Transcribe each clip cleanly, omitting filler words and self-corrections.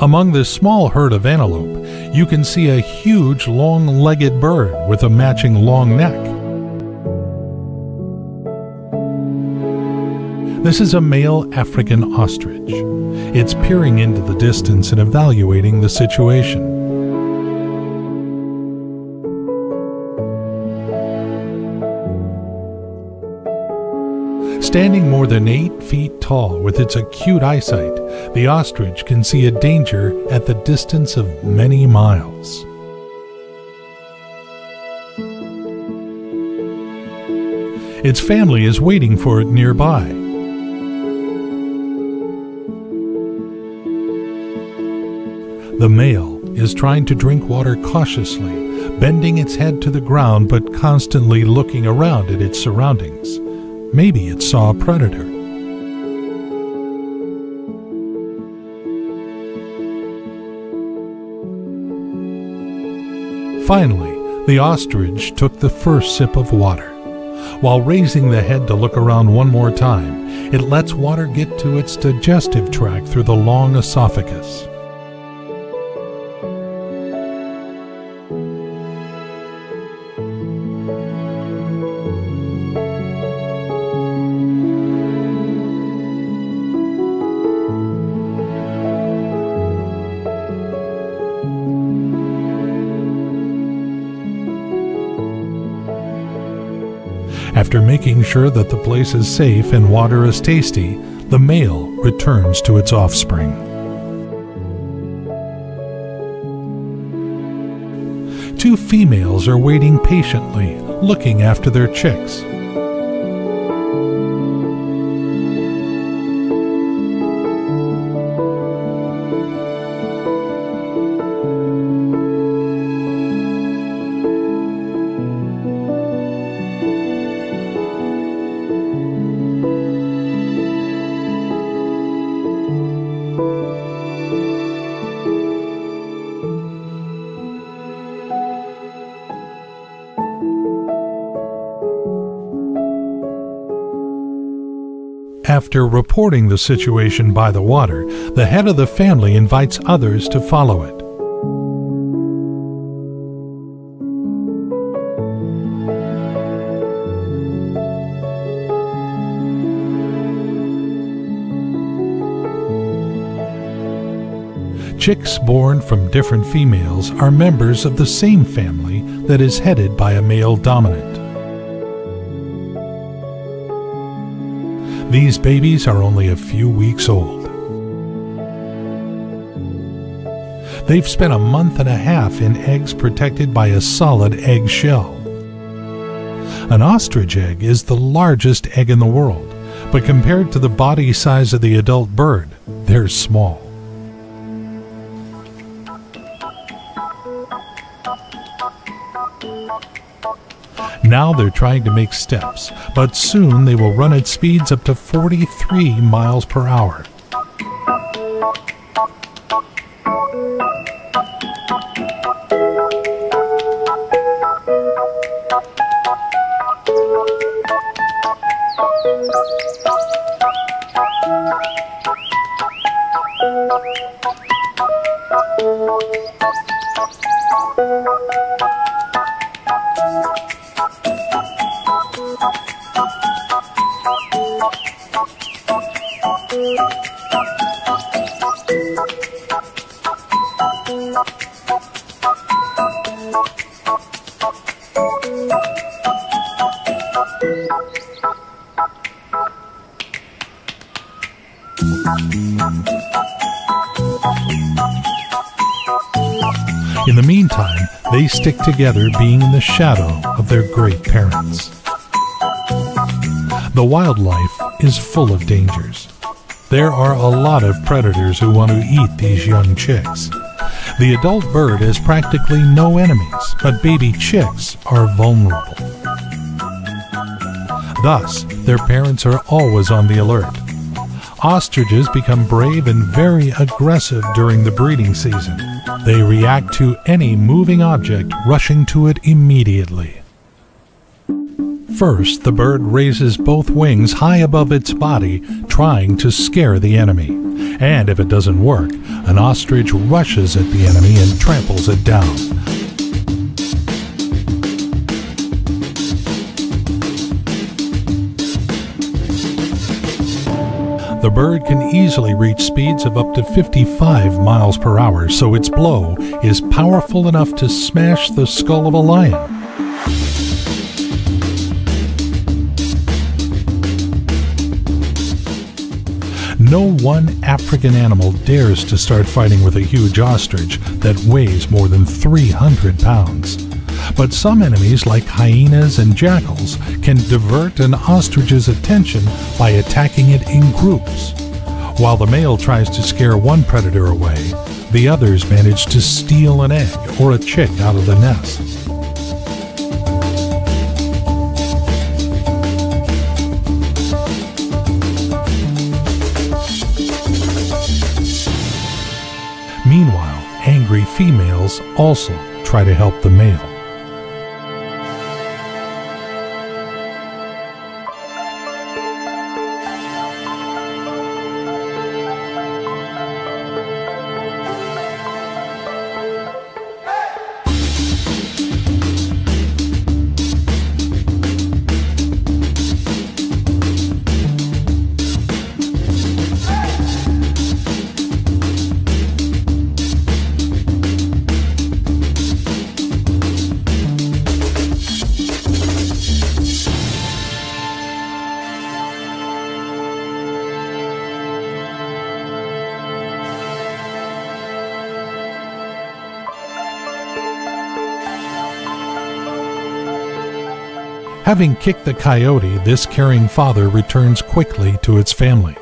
Among this small herd of antelope, you can see a huge long-legged bird with a matching long neck. This is a male African ostrich. It's peering into the distance and evaluating the situation. Standing more than 8 feet tall with its acute eyesight, the ostrich can see a danger at the distance of many miles. Its family is waiting for it nearby. The male is trying to drink water cautiously, bending its head to the ground but constantly looking around at its surroundings. Maybe it saw a predator. Finally, the ostrich took the first sip of water. While raising the head to look around one more time, it lets water get to its digestive tract through the long esophagus. After making sure that the place is safe and water is tasty, the male returns to its offspring. Two females are waiting patiently, looking after their chicks. After reporting the situation by the water, the head of the family invites others to follow it. Chicks born from different females are members of the same family that is headed by a male dominant. These babies are only a few weeks old. They've spent a month and a half in eggs protected by a solid egg shell. An ostrich egg is the largest egg in the world, but compared to the body size of the adult bird, they're small. Now they're trying to make steps, but soon they will run at speeds up to 43 miles per hour. In the meantime, they stick together, being in the shadow of their great parents. The wildlife is full of dangers. There are a lot of predators who want to eat these young chicks. The adult bird has practically no enemies, but baby chicks are vulnerable. Thus, their parents are always on the alert. Ostriches become brave and very aggressive during the breeding season. They react to any moving object, rushing to it immediately. First, the bird raises both wings high above its body, trying to scare the enemy. And if it doesn't work, An ostrich rushes at the enemy and tramples it down. The bird can easily reach speeds of up to 55 miles per hour, so its blow is powerful enough to smash the skull of a lion. No one African animal dares to start fighting with a huge ostrich that weighs more than 300 pounds. But some enemies, like hyenas and jackals, can divert an ostrich's attention by attacking it in groups. While the male tries to scare one predator away, the others manage to steal an egg or a chick out of the nest. Meanwhile, angry females also try to help the male. Having kicked the coyote, this caring father returns quickly to its family.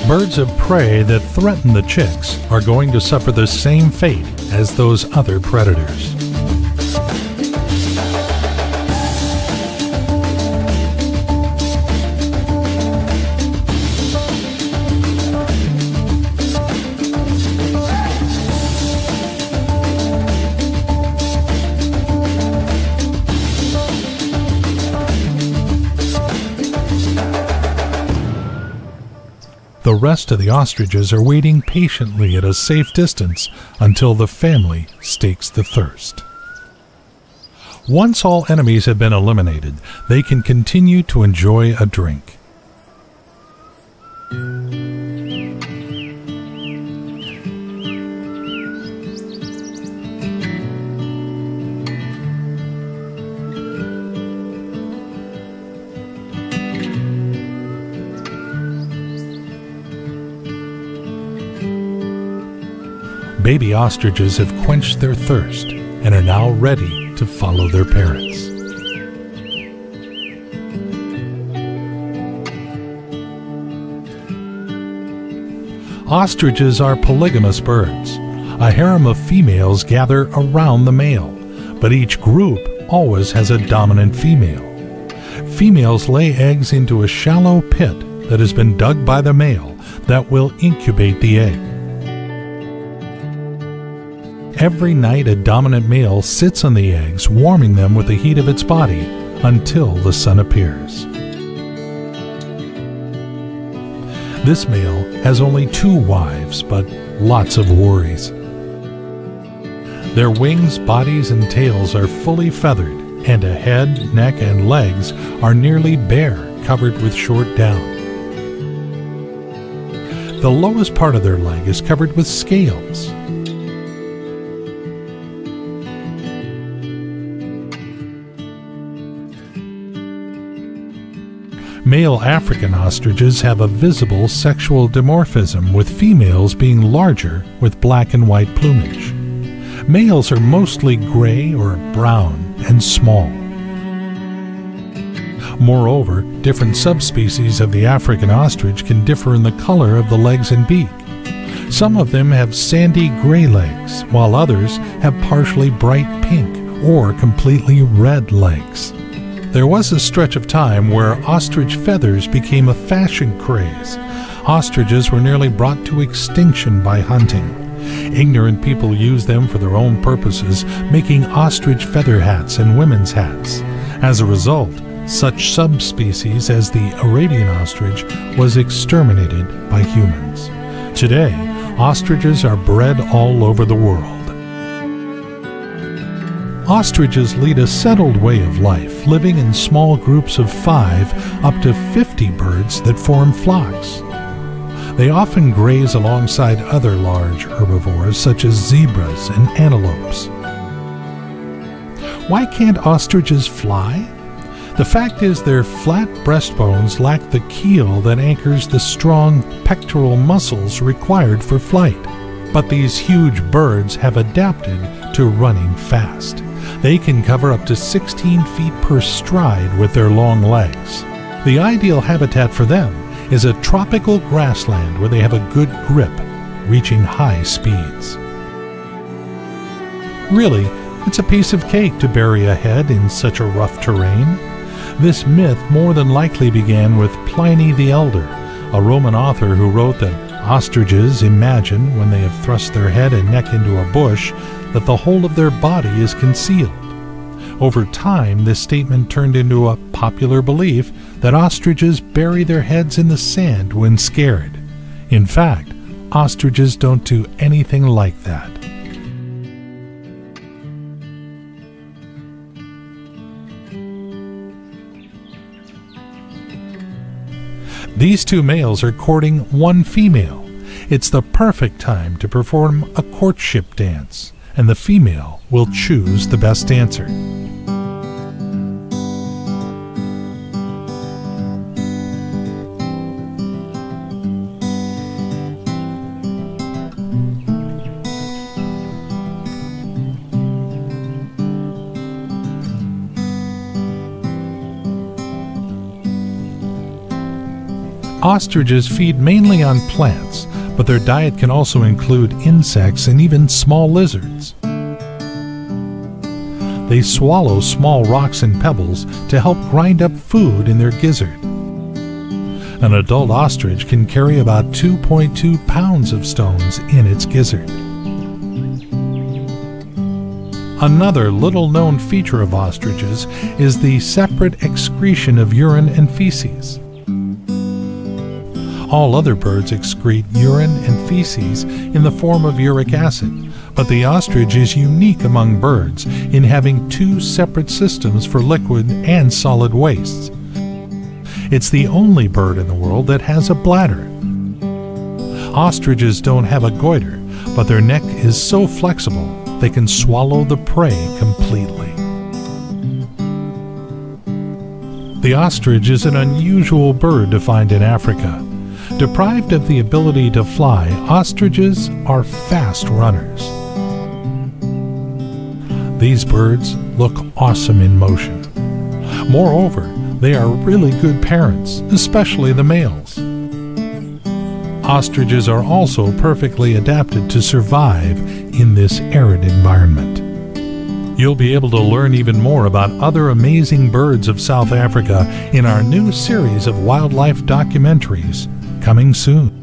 Birds of prey that threaten the chicks are going to suffer the same fate as those other predators. The rest of the ostriches are waiting patiently at a safe distance until the family stakes the thirst. Once all enemies have been eliminated, they can continue to enjoy a drink. Baby ostriches have quenched their thirst and are now ready to follow their parents. Ostriches are polygamous birds. A harem of females gather around the male, but each group always has a dominant female. Females lay eggs into a shallow pit that has been dug by the male that will incubate the egg. Every night a dominant male sits on the eggs, warming them with the heat of its body until the sun appears. This male has only 2 wives, but lots of worries. Their wings, bodies, and tails are fully feathered, and a head, neck, and legs are nearly bare, covered with short down. The lowest part of their leg is covered with scales. Male African ostriches have a visible sexual dimorphism, with females being larger with black and white plumage. Males are mostly gray or brown and small. Moreover, different subspecies of the African ostrich can differ in the color of the legs and beak. Some of them have sandy gray legs, while others have partially bright pink or completely red legs. There was a stretch of time where ostrich feathers became a fashion craze. Ostriches were nearly brought to extinction by hunting. Ignorant people used them for their own purposes, making ostrich feather hats and women's hats. As a result, such subspecies as the Arabian ostrich was exterminated by humans. Today, ostriches are bred all over the world. Ostriches lead a settled way of life, living in small groups of 5 up to 50 birds that form flocks. They often graze alongside other large herbivores such as zebras and antelopes. Why can't ostriches fly? The fact is their flat breastbones lack the keel that anchors the strong pectoral muscles required for flight. But these huge birds have adapted to running fast. They can cover up to 16 feet per stride with their long legs. The ideal habitat for them is a tropical grassland where they have a good grip, reaching high speeds. Really, it's a piece of cake to bury a head in such a rough terrain. This myth more than likely began with Pliny the Elder, a Roman author who wrote that ostriches imagine, when they have thrust their head and neck into a bush, that the whole of their body is concealed. Over time, this statement turned into a popular belief that ostriches bury their heads in the sand when scared. In fact, ostriches don't do anything like that. These 2 males are courting one female. It's the perfect time to perform a courtship dance, and the female will choose the best dancer. Ostriches feed mainly on plants, but their diet can also include insects and even small lizards. They swallow small rocks and pebbles to help grind up food in their gizzard. An adult ostrich can carry about 2.2 pounds of stones in its gizzard. Another little-known feature of ostriches is the separate excretion of urine and feces. All other birds excrete urine and feces in the form of uric acid, but the ostrich is unique among birds in having 2 separate systems for liquid and solid wastes. It's the only bird in the world that has a bladder. Ostriches don't have a goiter, but their neck is so flexible they can swallow the prey completely. The ostrich is an unusual bird to find in Africa. Deprived of the ability to fly, ostriches are fast runners. These birds look awesome in motion. Moreover, they are really good parents, especially the males. Ostriches are also perfectly adapted to survive in this arid environment. You'll be able to learn even more about other amazing birds of South Africa in our new series of wildlife documentaries coming soon.